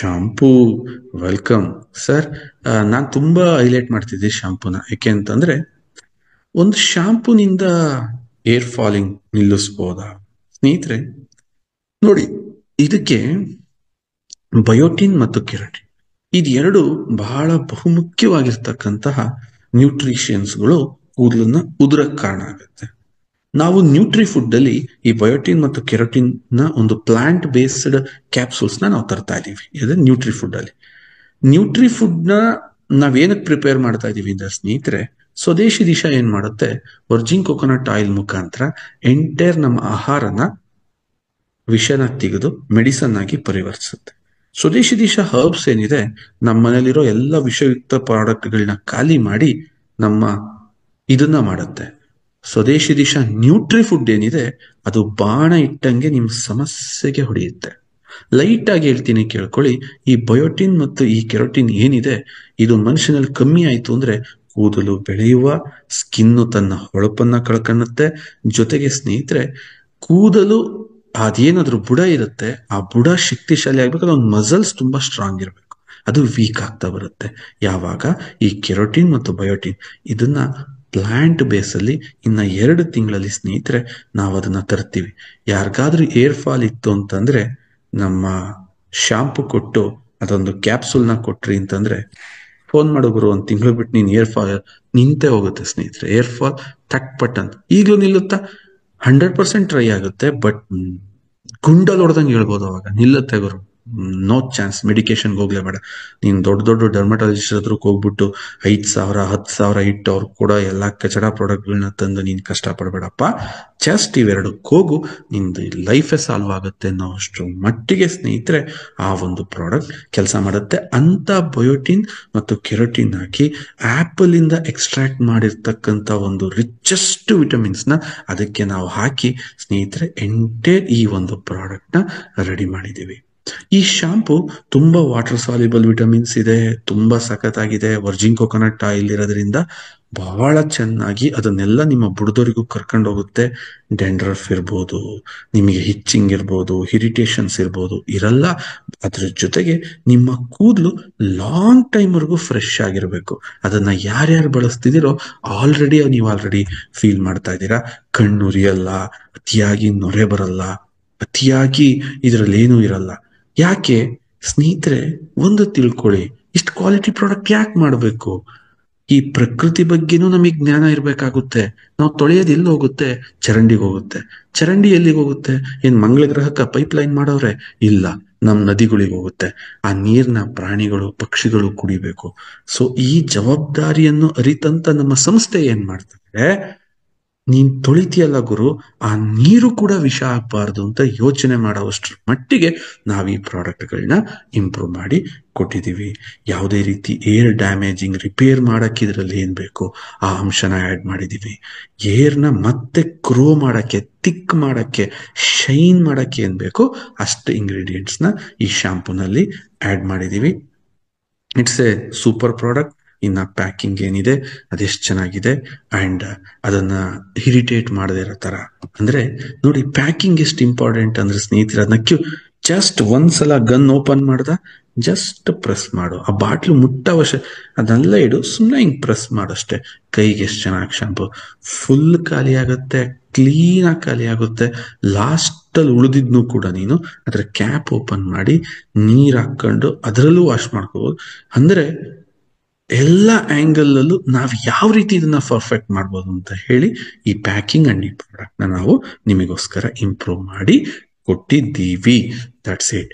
Shampoo welcome sir. ನಾನು ತುಂಬಾ highlight ಮಾಡ್ತಿದ್ದೆ ಶಾಂಪೂನ. ಯಾಕೆ ಅಂತಂದ್ರೆ ಒಂದು ಶಾಂಪೂನಿಂದ ಏರ್ ಫಾಲಿಂಗ್ ನಿಲ್ಲಿಸ್ಬೋದಾ ಸ್ನೇಹಿತರೆ? ನೋಡಿ, ಇದಕ್ಕೆ ಬಯೋಟಿನ್ ಮತ್ತು ಕೆರಟಿನ್ ಇದೆರಡು ಬಹಳ ಬಹುಮುಖ್ಯವಾಗಿರ್ತಕ್ಕಂತಹ ನ್ಯೂಟ್ರಿಷನ್ಸ್ಗಳು ಕೂದಲನ್ನ ಉದುರಕ್ಕೆ ಕಾರಣ ಆಗುತ್ತೆ. ನಾವು ನ್ಯೂಟ್ರಿ ಫುಡ್ ಅಲ್ಲಿ ಈ ಬಯೋಟಿನ್ ಮತ್ತು ಕೆರೋಟಿನ್ ನ ಒಂದು ಪ್ಲಾಂಟ್ ಬೇಸ್ಡ್ ಕ್ಯಾಪ್ಸೂಲ್ಸ್ ನಾವು ತರ್ತಾ ಇದೀವಿ. ಇದು ನ್ಯೂಟ್ರಿ ಫುಡ್ ಅಲ್ಲಿ. ನ್ಯೂಟ್ರಿ ಫುಡ್ ನ ನಾವೇನಕ್ಕೆ ಪ್ರಿಪೇರ್ ಮಾಡ್ತಾ ಇದೀವಿ ಅಂದ್ರೆ ಸ್ನೇಹಿತರೆ, ಸ್ವದೇಶಿ ದಿಶಾ ಏನ್ ಮಾಡುತ್ತೆ, ವರ್ಜಿನ್ ಕೊಕೊನಟ್ ಆಯಿಲ್ ಮುಖಾಂತರ ಎಂಟೈರ್ ನಮ್ಮ ಆಹಾರನ ವಿಷನ ತೆಗೆದು ಮೆಡಿಸನ್ ಆಗಿ ಪರಿವರ್ತಿಸುತ್ತೆ. ಸ್ವದೇಶಿ ದಿಶಾ ಹರ್ಬ್ಸ್ ಏನಿದೆ, ನಮ್ಮ ಮನೇಲಿರೋ ಎಲ್ಲ ವಿಷಯುಕ್ತ ಪ್ರಾಡಕ್ಟ್ಗಳನ್ನ ಖಾಲಿ ಮಾಡಿ ನಮ್ಮ ಇದನ್ನ ಮಾಡುತ್ತೆ. ಸ್ವದೇಶಿ ದಿಶಾ ನ್ಯೂಟ್ರಿ ಫುಡ್ ಏನಿದೆ, ಅದು ಬಾಣ ಇಟ್ಟಂಗೆ ನಿಮ್ ಸಮಸ್ಯೆಗೆ ಹೊಡೆಯುತ್ತೆ. ಲೈಟ್ ಆಗಿ ಹೇಳ್ತೀನಿ, ಕೇಳ್ಕೊಳ್ಳಿ. ಈ ಬಯೋಟಿನ್ ಮತ್ತು ಈ ಕೆರೋಟಿನ್ ಏನಿದೆ, ಇದು ಮನುಷ್ಯನಲ್ಲಿ ಕಮ್ಮಿ ಆಯ್ತು ಅಂದ್ರೆ ಕೂದಲು ಬೆಳೆಯುವ, ಸ್ಕಿನ್ನು ತನ್ನ ಹೊಳಪನ್ನ ಕಳ್ಕೊಳ್ಳುತ್ತೆ. ಜೊತೆಗೆ ಸ್ನೇಹಿತರೆ, ಕೂದಲು ಅದೇನಾದ್ರೂ ಬುಡ ಇರುತ್ತೆ, ಆ ಬುಡ ಶಕ್ತಿಶಾಲಿ ಆಗ್ಬೇಕಾದ್ರೆ ಒಂದು ಮಸಲ್ಸ್ ತುಂಬಾ ಸ್ಟ್ರಾಂಗ್ ಇರಬೇಕು, ಅದು ವೀಕ್ ಆಗ್ತಾ ಬರುತ್ತೆ. ಯಾವಾಗ ಈ ಕೆರೋಟಿನ್ ಮತ್ತು ಬಯೋಟಿನ್ ಇದನ್ನ ಪ್ಲಾಂಟ್ ಬೇಸಲ್ಲಿ ಇನ್ನ 2 ತಿಂಗಳಲ್ಲಿ ಸ್ನೇಹಿತರೆ ನಾವು ಅದನ್ನ ತರ್ತೀವಿ. ಯಾರಿಗಾದ್ರೂ ಏರ್ ಫಾಲ್ ಇತ್ತು ಅಂತಂದ್ರೆ ನಮ್ಮ ಶಾಂಪು ಕೊಟ್ಟು ಅದೊಂದು ಕ್ಯಾಪ್ಸೂಲ್ನ ಕೊಟ್ರಿ ಅಂತಂದ್ರೆ ಫೋನ್ ಮಾಡೋರು, 1 ತಿಂಗಳು ಬಿಟ್ಟು ನೀನ್ ಏರ್ ಫಾಲ್ ನಿಂತೇ ಹೋಗುತ್ತೆ ಸ್ನೇಹಿತರೆ. ಏರ್ ಫಾಲ್ ತಟ್ ಪಟ್ ಅಂತ ಈಗಲೂ ನಿಲ್ಲುತ್ತಾ? 100% ಟ್ರೈ ಆಗುತ್ತೆ, ಬಟ್ ಗುಂಡಲ್ ಹೊಡೆದಂಗೆ ಹೇಳ್ಬೋದು, ಅವಾಗ ನಿಲ್ಲುತ್ತೆ ಗುರು. No chance. ಮೆಡಿಕೇಶನ್ಗೆ ಹೋಗ್ಲೇ ಬೇಡ. ನೀನ್ ದೊಡ್ಡ ದೊಡ್ಡ ಡರ್ಮಟಾಲಜಿಸ್ಟ್ ಹತ್ರಕ್ಕೆ ಹೋಗ್ಬಿಟ್ಟು 5,000 10,000 ಇಟ್ಟು ಅವ್ರು ಕೂಡ ಎಲ್ಲಾ ಕಚಡ ಪ್ರಾಡಕ್ಟ್ಗಳನ್ನ ತಂದು ನೀನ್ ಕಷ್ಟ ಪಡ್ಬೇಡಪ್ಪ. ಜಸ್ಟ್ ಇವೆರಡಕ್ಕೆ ಹೋಗು, ನಿಂದು ಲೈಫೇ ಸಾಲ್ವ್ ಆಗುತ್ತೆ ಅನ್ನೋ ಅಷ್ಟು ಮಟ್ಟಿಗೆ ಸ್ನೇಹಿತರೆ ಆ ಒಂದು ಪ್ರಾಡಕ್ಟ್ ಕೆಲಸ ಮಾಡುತ್ತೆ. ಅಂತ ಬಯೋಟಿನ್ ಮತ್ತು ಕೆರೋಟಿನ್ ಹಾಕಿ ಆಪಲ್ ಇಂದ ಎಕ್ಸ್ಟ್ರಾಕ್ಟ್ ಮಾಡಿರ್ತಕ್ಕಂಥ ಒಂದು ರಿಚೆಸ್ಟ್ ವಿಟಮಿನ್ಸ್ ನ ಅದಕ್ಕೆ ನಾವು ಹಾಕಿ ಸ್ನೇಹಿತರೆ ಎಂಟೈರ್ ಈ ಒಂದು ಪ್ರಾಡಕ್ಟ್ ನ ರೆಡಿ ಮಾಡಿದೀವಿ. ಈ ಶಾಂಪೂ ತುಂಬಾ ವಾಟರ್ ಸಾಲ್ಯುಬಲ್ ವಿಟಮಿನ್ಸ್ ಇದೆ, ತುಂಬಾ ಸಖತ್ತಾಗಿದೆ. ವರ್ಜಿನ್ ಕೊಕೊನಟ್ ಆಯಿಲ್ ಇರೋದ್ರಿಂದ ಬಹಳ ಚೆನ್ನಾಗಿ ಅದನ್ನೆಲ್ಲ ನಿಮ್ಮ ಬುಡದವರಿಗೂ ಕರ್ಕೊಂಡು ಹೋಗುತ್ತೆ. ಡೆಂಡ್ರಫ್ ಇರ್ಬೋದು, ನಿಮಗೆ ಹಿಚ್ಚಿಂಗ್ ಇರ್ಬೋದು, ಇರಿಟೇಷನ್ಸ್ ಇರ್ಬೋದು, ಇರಲ್ಲ. ಅದ್ರ ಜೊತೆಗೆ ನಿಮ್ಮ ಕೂದಲು ಲಾಂಗ್ ಟೈಮ್ ವರೆಗೂ ಫ್ರೆಶ್ ಆಗಿರ್ಬೇಕು. ಅದನ್ನ ಯಾರ್ಯಾರು ಬಳಸ್ತಿದ್ದೀರೋ ನೀವು ಆಲ್ರೆಡಿ ಫೀಲ್ ಮಾಡ್ತಾ ಇದ್ದೀರಾ. ಕಣ್ಣು ಉರಿಯಲ್ಲ, ಅತಿಯಾಗಿ ನೊರೆ ಬರಲ್ಲ, ಅತಿಯಾಗಿ ಇದರಲ್ಲಿ ಏನೂ ಇರಲ್ಲ. ಯಾಕೆ ಸ್ನೇಹಿತರೆ, ಒಂದು ತಿಳ್ಕೊಳ್ಳಿ, ಇಷ್ಟು ಕ್ವಾಲಿಟಿ ಪ್ರಾಡಕ್ಟ್ ಯಾಕೆ ಮಾಡಬೇಕು? ಈ ಪ್ರಕೃತಿ ಬಗ್ಗೆನೂ ನಮಗೆ ಜ್ಞಾನ ಇರ್ಬೇಕಾಗುತ್ತೆ. ನಾವು ತೊಳೆಯೋದು ಎಲ್ಲಿ ಹೋಗುತ್ತೆ? ಚರಂಡಿಗೆ ಹೋಗುತ್ತೆ. ಚರಂಡಿ ಎಲ್ಲಿಗೆ ಹೋಗುತ್ತೆ? ಏನ್ ಮಂಗಳ ಗ್ರಹಕ್ಕ ಪೈಪ್ ಲೈನ್ ಮಾಡವ್ರೆ? ಇಲ್ಲ, ನಮ್ ನದಿಗಳಿಗೆ ಹೋಗುತ್ತೆ. ಆ ನೀರ್ನ ಪ್ರಾಣಿಗಳು ಪಕ್ಷಿಗಳು ಕುಡಿಬೇಕು. ಸೊ ಈ ಜವಾಬ್ದಾರಿಯನ್ನು ಅರಿತಂತ ನಮ್ಮ ಸಂಸ್ಥೆ ಏನ್ ಮಾಡ್ತಾರೆ, ನೀನ್ ತೊಳಿತೀಯಲ್ಲ ಗುರು, ಆ ನೀರು ಕೂಡ ವಿಷ ಆಗ್ಬಾರ್ದು ಅಂತ ಯೋಚನೆ ಮಾಡೋವಷ್ಟ್ರ ಮಟ್ಟಿಗೆ ನಾವ್ ಈ ಪ್ರಾಡಕ್ಟ್ಗಳನ್ನ ಇಂಪ್ರೂವ್ ಮಾಡಿ ಕೊಟ್ಟಿದೀವಿ. ಯಾವುದೇ ರೀತಿ ಏರ್ ಡ್ಯಾಮೇಜಿಂಗ್ ರಿಪೇರ್ ಮಾಡಕ್ಕೆ ಇದ್ರಲ್ಲಿ ಏನ್ ಬೇಕು ಆ ಅಂಶನ ಆಡ್ ಮಾಡಿದೀವಿ. ಏರ್ನ ಮತ್ತೆ ಗ್ರೋ ಮಾಡಕ್ಕೆ, ತಿಕ್ ಮಾಡಕ್ಕೆ, ಶೈನ್ ಮಾಡಕ್ಕೆ ಏನ್ ಬೇಕು ಅಷ್ಟು ಇಂಗ್ರೀಡಿಯೆಂಟ್ಸ್ ನ ಈ ಶಾಂಪೂನಲ್ಲಿ ಆಡ್ ಮಾಡಿದೀವಿ. It's A super product. ಇನ್ನ ಪ್ಯಾಕಿಂಗ್ ಏನಿದೆ ಅದೆಷ್ಟು ಚೆನ್ನಾಗಿದೆ, ಅಂಡ್ ಅದನ್ನ ಇರಿಟೇಟ್ ಮಾಡದೇ ಇರೋ ತರ. ಅಂದ್ರೆ ನೋಡಿ, ಪ್ಯಾಕಿಂಗ್ ಎಷ್ಟು ಇಂಪಾರ್ಟೆಂಟ್ ಅಂದ್ರೆ ಸ್ನೇಹಿತರೆ, ಅದನ್ನ ಜಸ್ಟ್ ಒಂದ್ಸಲ ಗನ್ ಓಪನ್ ಮಾಡ್ದ ಜಸ್ಟ್ ಪ್ರೆಸ್ ಮಾಡು, ಆ ಬಾಟ್ಲು ಮುಟ್ಟವಶ್ಯ ಅದನ್ನೆಲ್ಲ ಇಡು, ಸುಮ್ಮನೆ ಹಿಂಗ್ ಪ್ರೆಸ್ ಮಾಡಷ್ಟೇ. ಕೈಗೆ ಎಷ್ಟು ಚೆನ್ನಾಗಿ ಶಾಂಪು ಫುಲ್ ಖಾಲಿ ಆಗುತ್ತೆ, ಕ್ಲೀನ್ ಆಗಿ ಖಾಲಿ ಆಗುತ್ತೆ. ಲಾಸ್ಟ್ ಅಲ್ಲಿ ಉಳಿದಿದ್ನು ಕೂಡ ನೀನು ಅದ್ರ ಕ್ಯಾಪ್ ಓಪನ್ ಮಾಡಿ ನೀರ್ ಹಾಕೊಂಡು ಅದರಲ್ಲೂ ವಾಶ್ ಮಾಡ್ಕೋಬಹುದು. ಅಂದ್ರೆ ಎಲ್ಲ ಆಂಗಲ್ ಅಲ್ಲೂ ನಾವ್ ಯಾವ ರೀತಿ ಇದನ್ನ ಪರ್ಫೆಕ್ಟ್ ಮಾಡ್ಬೋದು ಅಂತ ಹೇಳಿ ಈ ಪ್ಯಾಕಿಂಗ್ ಅಂಡ್ ಈ ಪ್ರಾಡಕ್ಟ್ ನ ನಾವು ನಿಮಗೋಸ್ಕರ ಇಂಪ್ರೂವ್ ಮಾಡಿ ಕೊಟ್ಟಿದ್ದೀವಿ. That's it.